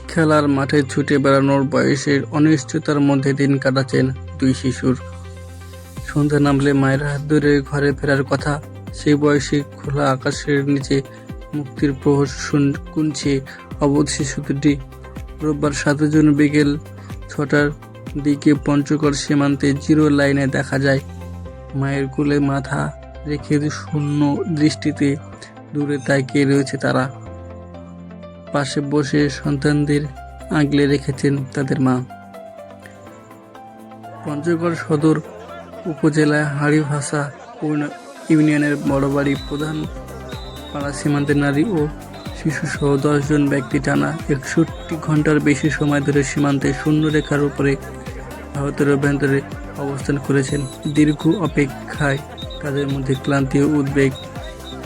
খেলার মাঠে ছুটে বেড়ানোর বয়সের অনিশ্চয়তার মধ্যে দিন কাটাচ্ছেন দুই শিশুর। সন্ধ্যা নামলে মায়ের হাত ধরে ঘরে ফেরার কথা। সেই বয়সে খোলা আকাশের নিচে মুক্তির প্রহর গুনছে অবোধ শিশু দুটি। রোববার 7 জুন বিকেল 6টার দিকে পঞ্চগড় সীমান্তে জিরো লাইনে দেখা যায় মায়ের কোলে মাথা রেখে শূন্য দৃষ্টিতে দূরে তাকিয়ে রয়েছে তারা। পাশে বসে সন্তানদের আগলে রেখেছেন তাদের মা। পঞ্চগড় সদর উপজেলায় হাড়িভাষা ইউনিয়নের বড়বাড়ি প্রধান পাড়া সীমান্তে নারী ও শিশুসহ 10 জন ব্যক্তি টানা 61 ঘন্টার বেশি সময় ধরে সীমান্তে শূন্যরেখার উপরে ভারতের অভ্যন্তরে অবস্থান করেছেন। দীর্ঘ অপেক্ষায় তাদের মধ্যে ক্লান্তি ও উদ্বেগ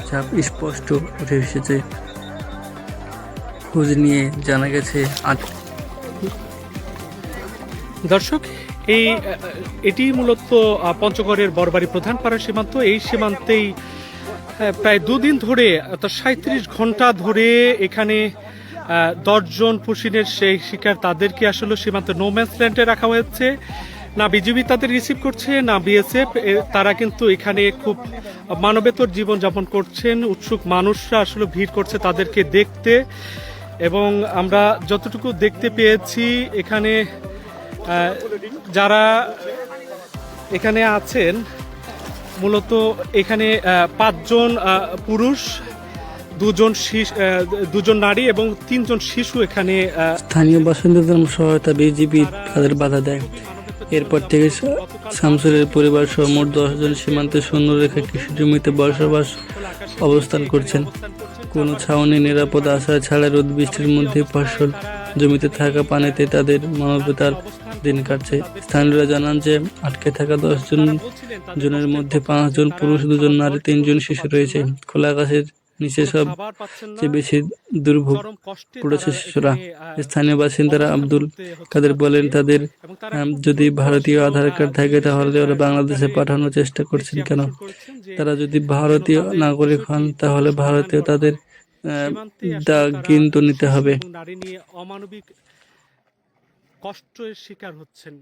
চাপ স্পষ্ট উঠে এসেছে। খোঁজ নিয়ে জানা গেছে দর্শক, এটি মূলত পঞ্চগড়ের বড়বাড়ি প্রধান পাড়া সীমান্ত। এই সীমান্তেই প্রায় 2 দিন ধরে অর্থাৎ 37 ঘন্টা ধরে এখানে 10 জন পুশিনের সেই শিকার তাদেরকে আসলে সীমান্ত নোম্যান্স ল্যান্ডে রাখা হয়েছে। না বিজিবি তাদের রিসিভ করছে, না বিএসএফ। তারা কিন্তু এখানে খুব মানবেতর জীবনযাপন করছেন। উৎসুক মানুষরা আসলে ভিড় করছে তাদেরকে দেখতে। এবং আমরা যতটুকু দেখতে পেয়েছি এখানে যারা এখানে আছেন মূলত এখানে 5 জন পুরুষ, 2 জন নারী এবং 3 জন শিশু এখানে। স্থানীয় বাসিন্দাদের সহায়তা বিজিবি তাদের বাধা দেয়। এরপর থেকে শামসুলের পরিবার সহ মোট 10 জন সীমান্তে শূন্যরেখা কৃষি জমিতে বসবাস অবস্থান করছেন। কোনো ছাউনি নিরাপদ আশ্রয় ছাড়া রোদ বৃষ্টির মধ্যে ফসল জমিতে থাকা পানিতে তাদের মানবতার দিন কাটছে। স্থানীয়রা জানান যে আটকে থাকা 10 জনের মধ্যে 5 জন পুরুষ, 2 জন নারী, 3 জন শিশু রয়েছে। খোলা আকাশের নিচে সবচেয়ে বেশি দুর্ভোগ পড়েছে শিশুরা। স্থানীয় বাসিন্দারা আব্দুল কাদের বলেন, তাদের যদি ভারতীয় আধার কার্ড থাকে তাহলে ওরা বাংলাদেশে পাঠানোর চেষ্টা করছেন কেন? তারা যদি ভারতীয় নাগরিক হন তাহলে ভারতীয় তাদের কিন্তু নিতে হবে। নারী নিয়ে অমানবিক কষ্টের শিকার হচ্ছেন।